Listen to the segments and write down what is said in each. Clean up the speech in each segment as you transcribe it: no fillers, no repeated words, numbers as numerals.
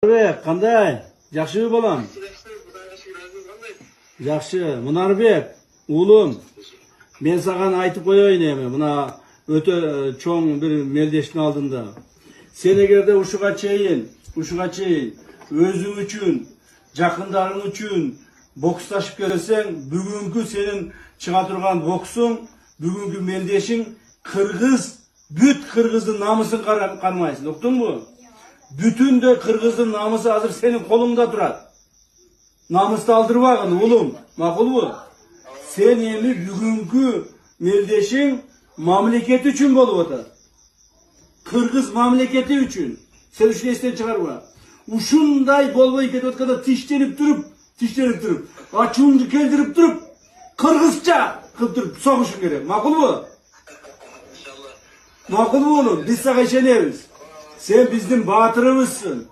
Munarbek, qanday? Yaxshimi bolam? Yaxshi. Munarbek, o'g'lim, men sаған aytib qo'yayin endi. Buna o'ta cho'ng bir meldeshni oldinda. Sen agarda o'shiga cheyin o'zing uchun, yaqinlaring uchun bokslashib kelasang, bugungi senin chiqa turgan boksing, bugungi meldeshing Qirg'iz, büt Qirg'izning namusini qaramaysiz. Uqdingmi? Bütün de Kırgız'ın namusu hazır senin kolunda durar. Namusda aldırıp ağın oğlum. Makul mu? Sen endi bugünkü meldeşin mamleketi için bolup atar. Kırgız mamleketi için. Sen üçüne isten çıkarma. Uşunday bolboy ketip atkanda tişlenip durup, açığını keldirip durup, Kırgızca kılıp durup soğuşun gerek. Makul mu? Makul mu oğlum? Biz sana işenemiz. Sen bizim batırımızsın.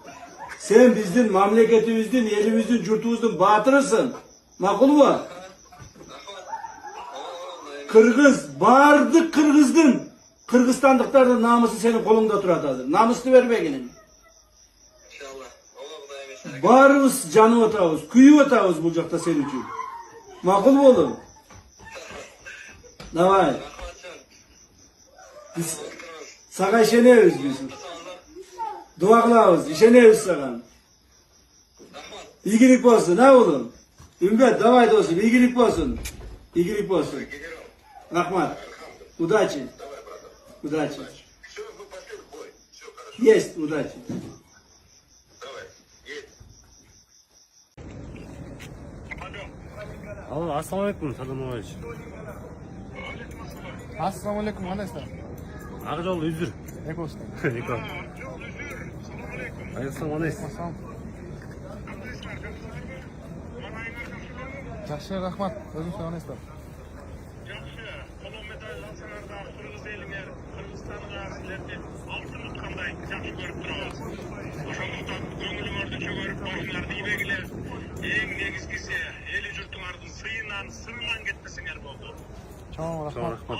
Sen bizim memleketimizin, elimizin, yurtumuzun batırısın. Makul mu? Kırgız, bağırdık Kırgız'dın. Kırgızstanlıkların namusu senin kolunda durat hazır. Namusunu verme gene. Bağırımız canı otağız, kuyu otağız bulacakta senin için. Makul mu oğlum? Davay. Biz sana işeneyiz biz. Dua kılavuz, işeneyiz sana. İyilik olsun ha oğlum. Ümmet davay da olsun, iyilik olsun. İyilik olsun. Rahmat. Удачи. Удачи. Есть, удачи. Alo, assalomu alaykum, Sadomovich. Assalomu alaykum, qandaysizlar? Aqjol uzr. Eko'sizlar. Eko. Assalomu alaykum. Yaxshi, rahmat. O'zingiz qandaysizlar? Yaxshi, qo'lon medal olsalarda Qirg'iz eliga, Qirg'izistonga sizlarga oltinni qanday yaxshi ko'rib turamiz. O'shandaqdan ko'ngilingizda ko'rib boshinglarni yebeglar. Eng negizgisi eli yurtinglarning sirlan ketmasinlar bo'ldi. Cho'ng rahmat.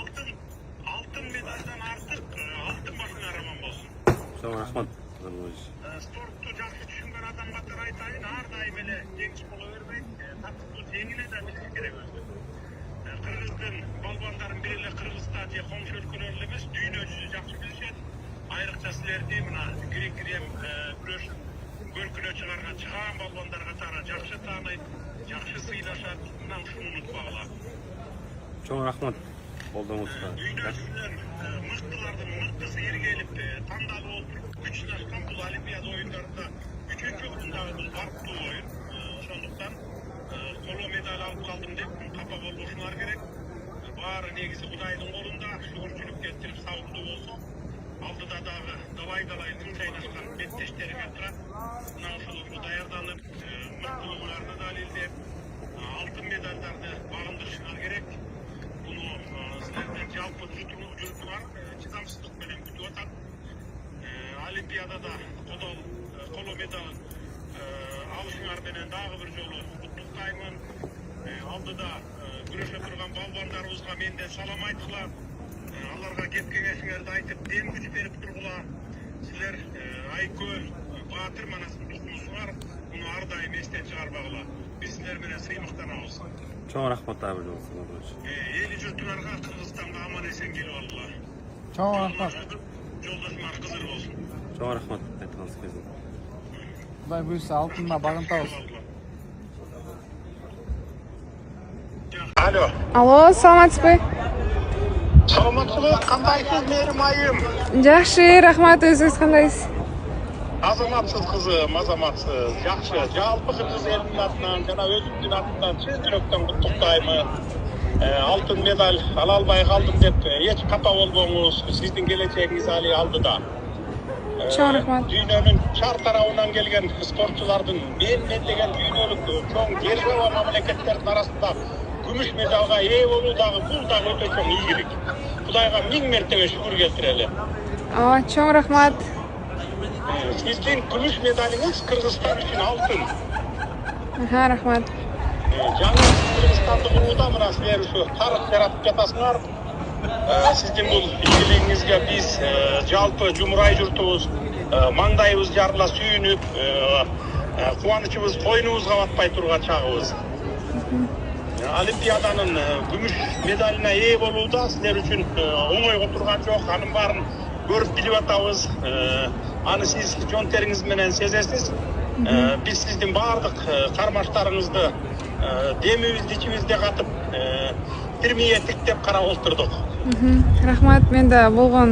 Oltin medaldan ortiq oltin boshinglar omon bo'lsin. Assalomu rahmat, Sadomovich. Sportni yaxshi tushungan odamga aytayin, har doim ele yengish bo'lavermay, tartibli yengilada bilish kerak o'zi. Qirg'izdan balbonlarim birle Qirg'izistonga qo'shni өлкөлөр emas, dunyo juda yaxshi bilishadi. Ayriqcha sizlarni mana grek-grem kurash ko'rkini chiqargan balbonlarga tara yaxshi taniydi, yaxshi siylashadi. Mana shuni unutmanglar. Cho'ng rahmat. Qo'ldan Dunyo sizlar mıhtılardan mıhtısı yerga elib tandalib olib, güçlaşgan bu Olimpiada oyunlarında üçüncü o'rindaagi bir farklı oyun. Şonduktan qo'lga medal olib qoldim deb xafa bo'lishinglar kerak. Bari negizi Xudoyning qo'lida, shukurchilik keltirib sog'liqli bo'lsa, oldida dag'i davay tinchaylashgan betdeshlarga turadi. Mana shu tayyorlanib, maqtovlarni dalildab, oltin medallarni bag'indirishinglar kerak. Bunu sizlardan jalpi yurtlar chidamsizlik bilan kutib o'tadi. Olimpiadada qo'lga medal alışınlar bilen dağı bir yolu kutluqlayman. Aldıda güreşe turgan balbanlarımızga menden salam aytıqlar. Allarga ketken eşinlerdi aytıp dem güç berip turgular. Sizler Ayköl, Batır manasımız var. Bunu har daim esten çıgarbagılar. Biz sizler bilen sıymıktanabız. Cho'ng rahmat tabir olsun, Sadomovich. Eli jurtlarga Kırgızstan'da aman esen gelip aldılar. Cho'ng rahmat. Yoldaşlar kızır olsun. Cho'ng rahmat aytganingiz keldi. Xudoy buyursa oltindan bag'intamiz. Alo. Alo, саламатсызбы? Саламатсызбы, кандайсыз Мерим айым? Жакшы, рахмат, өзүңүз кандайсыз? Азаматсыз кызым, азаматсыз. Жакшы. Жалпы Кыргыз элинин атынан жана өзүмдүн атымдан чын жүрөктөн куттуктайм. Алтын медаль ала албай калдым деп эч капа болбоңуз. Сиздин келечегиңиз али алдыда. Чоң рахмат. Дүйнөнүн чар тарабынан келген спортчулардын мен деген дүйнөлүк чоң держава мамлекеттердин арасында күмүш медалга ээ болуу дагы бул дагы өтө чоң ийгилик. Кудайга миң мертебе шүгүр келтирели. Чоң рахмат. Сиздин күмүш медалиңиз Кыргызстан үчүн алтын. Рахмат. Жаңы Кыргызстанды курууда мына силер ушу тарых жаратып жатасыңар. Сиздин бул ийгилигиңизге биз жалпы жумурай журтубуз маңдайыбыз жарыла сүйініп, қуанышыбыз қойнымызға батпай тұрған шағыбыз. Олимпиаданың күміш медаліне ие болуда сіздер үшін оңай отырған жоқ. Аның барын көріп біліп атабыз. Аны сіз жон теріңізменен сезесіз. Біз сіздің бардық қармаштарыңызды демімізді ішімізде қатып кірмейеттік деп қарап отырдық. Рахмат, мен де болған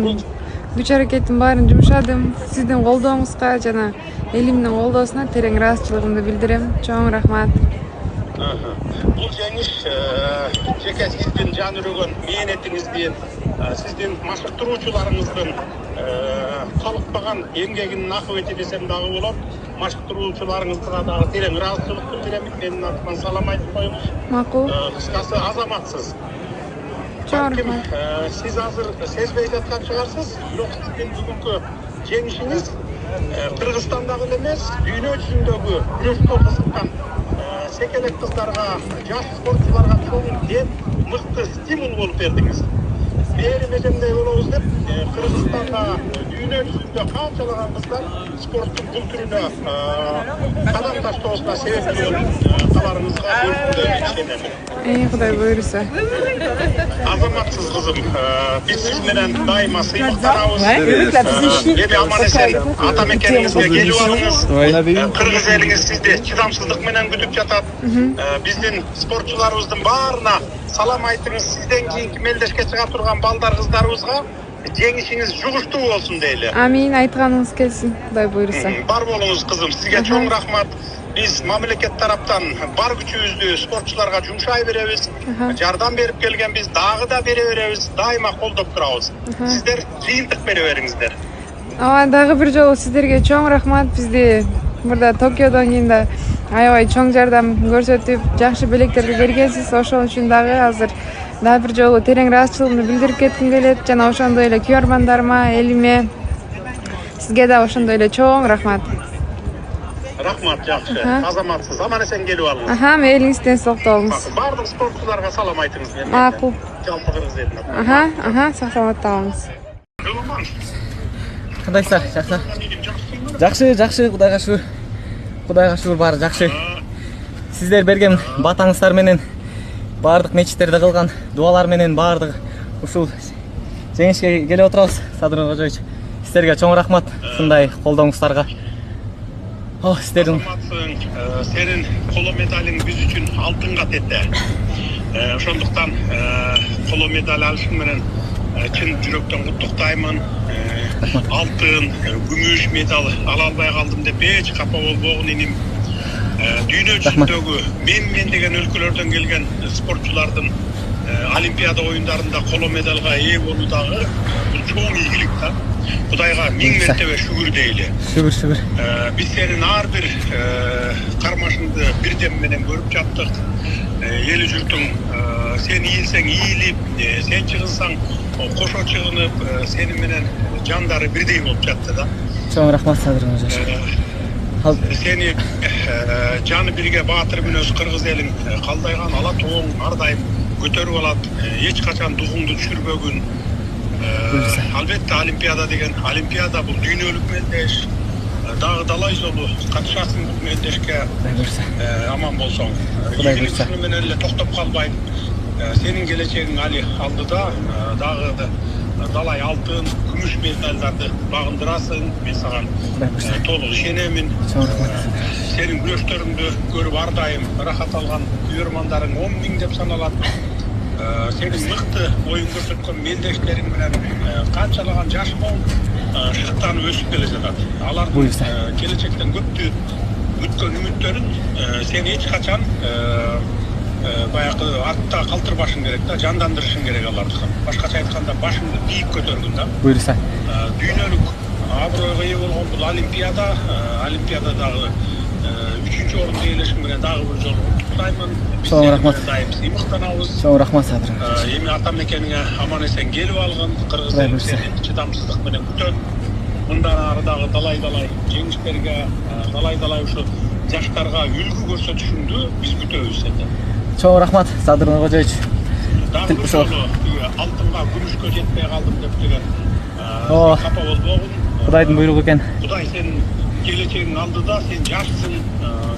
күч әрекеттің барын жұмшадым. Сіздің қолдауыңызға жана элимдин колдоосуна терең ыраазычылыгымды билдирем. Чоң рахмат. Бұл жеңіс жеке сіздің жан үреген мейнетіңізден, сіздің машықтыруучуларыңыздың қалықпаған еңбегінің ақыбеті десем дағы болады. Машықтыруучуларыңызға дағы терең ыраазычылык билдиремин. Менин атыман салам айтып коюңуз. Макул. Кыскасы азаматсыз. Чоң рахмат. Сіз азыр сезбей жатқан шығарсыз, бирок сіздің бүгүнкү жеңишиңиз Кыргызстандагы эмес, дүйнө жүзүндөгү күрөштө кызыккан секелек кыздарға, жаш спортчуларга чоң дем, мыкты стимул болуп бердиңиз. Бери меземдей болобуз деп, Кыргызстанда дүйнө жүзүндө канчалаган кыздар спорттун бул түрүнө кадам таштоосуна себепчи болуп каларыңызга бөлүндү ишенемин. Кудай буйруса. Азаматсыз кызым, биз сиз менен дайыма сыймыктанабыз. Эми аман эсен ата мекениңизге келип алыңыз. Кыргыз элиңиз сизди чыдамсыздык менен күтүп жатат. Биздин спортчуларыбыздын баарына салам айтыңыз. Сизден кийинки мелдешке чыга турган балдар кыздарыбызга жеңишиңиз жугуштуу болсун дейли. Амин, айтканыңыз келсин. Кудай буйруса. Бар болуңуз кызым. Сизге чоң рахмат. Biz mamleket taraftan бар күчүбүздү спортчуларга жумшай беребиз. Жардам берип келген биз дагы да бере беребиз. Дайыма колдоп турабыз. Сиздер жыйынтык бере бериңиздер. Дагы бир жолу сиздерге чоң рахмат. Бизди мурда Токиодон кийин да аябай чоң жардам көрсөтүп, жакшы белектерди бергенсиз. Ошол үчүн дагы азыр дагы бир жолу терең ыраазычылыгымды билдирип кетким келет. Жана ошондой эле күйөрмандарыма, элиме, сизге да ошондой эле чоң рахмат. Рахмат, жакшы. Азаматсыз, аман эсен келип алыңыз. Элиңизден сактап алыңыз. Бардык спортчуларга салам айтыңыз. Макул. Жалпы кыргыз элине. Сак саламатта болуңуз. Кандайсыздар? Жакшы? Жакшы, Кудайга шүгүр. Кудайга шүгүр, баары жакшы. Сиздер берген батаңыздар менен баардык мечиттерде кылган дуалар менен баардык ушул жеңишке келип отурабыз. Садыр Кожоевич, сиздерге чоң рахмат. Ушундай колдооңуздарга. Сиздердин сенин коло медалиң биз үчүн алтынга тете. Ошондуктан коло медаль алышың менен чын жүрөктөн куттуктаймын. Алтын, күмүш медаль ала албай калдым деп эч капа болбогун иним. Дүйнө жүзүндөгү мен деген өлкөлөрдөн келген спортчулардын Олимпиада оюндарында коло медалга ээ болуу дагы бул чоң ийгилик да. Кудайга миң мертебе шүгүр дейли. Шүгүр. Биз сенин ар бир кармашыңды бирдем менен көрүп жаттык. Эли журтуң сен ийилсең ийилип, сен чыгынсаң кошо чыгынып, сени менен жандары бирдей болуп жатты да. Чоң рахмат Садыр Кожоевич. Сени жаны бирге баатыр мүнөз кыргыз элиң калдайган ала тооң ар дайым көтөрүп алат. Эч качан дугуңду түшүрбөгүн. Албетте Олимпиада деген Олимпиада бул дүйнөлүк мелдеш. Дагы далай жолу катышасың бул мелдешке. Аман болсоң. Кудай буйруса. Шуну менен эле токтоп калбай. Сенин келечегиң али алдыда. Дагы далай алтын, күмүш медалдарды багындырасың. Мен саган толук ишенемин. Сенин күрөштөрүңдү көрүп ар дайым ырахат алган күйөрмандарың 10 миң деп саналат. Сенин мыкты оюн көрсөткөн мелдештериң менен канчалаган жаш мол шыктанып өсүп келе жатат. Алардын келечектен көптү күткөн үмүттөрүн сен эч качан баягы артта калтырбашың керек да, жандандырышың керек аларды. Башкача айтканда башыңды бийик көтөргүн да. Буйруса. Дүйнөлүк абройго ээ болгон бул Олимпиададагы 3-чү орунду ээлешим менен дагы бир жолу куттуктаймын. Чоң рахмат. Дайым сыймыктанабыз. Чоң рахмат Садыр. Эми ата мекениңе аман эсен келип алгын. Кыргыз элин сени чыдамсыздык менен күтөт. Мындан ары дагы далай жеңиштерге, далай ушу жаштарга үлгү көрсөтүшүңдү биз күтөбүз сенден. Чоң рахмат Садыр Кожоевич. Дагы бир жолу алтынга күмүшкө жетпей калдым деп деген капа болбогун. Кудайдын буйругу экен. Құдай сен келечегің алдыда, сен жашсың,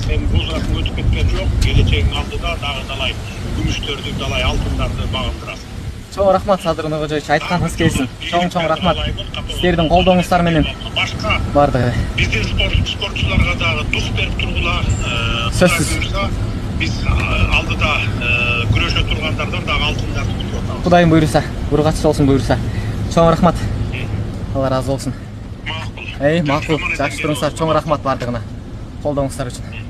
сен бұл жасың өтіп кеткен жоқ, келечегің алдыда дағы далай күмүштөрдү, далай алтындарды багындырасың. Чоң рахмат Садыр Ногожоевич, айтканыңыз келсин. Чоң рахмат. Силердин колдооңуздар менен Башка бардыгы. биздин спортчуларга дагы туз берип тургула. Сөзсүз. Биз алдыда күрөшө тургандардан дагы алтындарды күтүп атабыз. Кудайым буйруса, ургачы болсун буйруса. Чоң рахмат. Алла разы болсун. Макул. Макул. Жакшы туруңуздар. Чоң рахмат бардыгына. Колдооңуздар үчүн.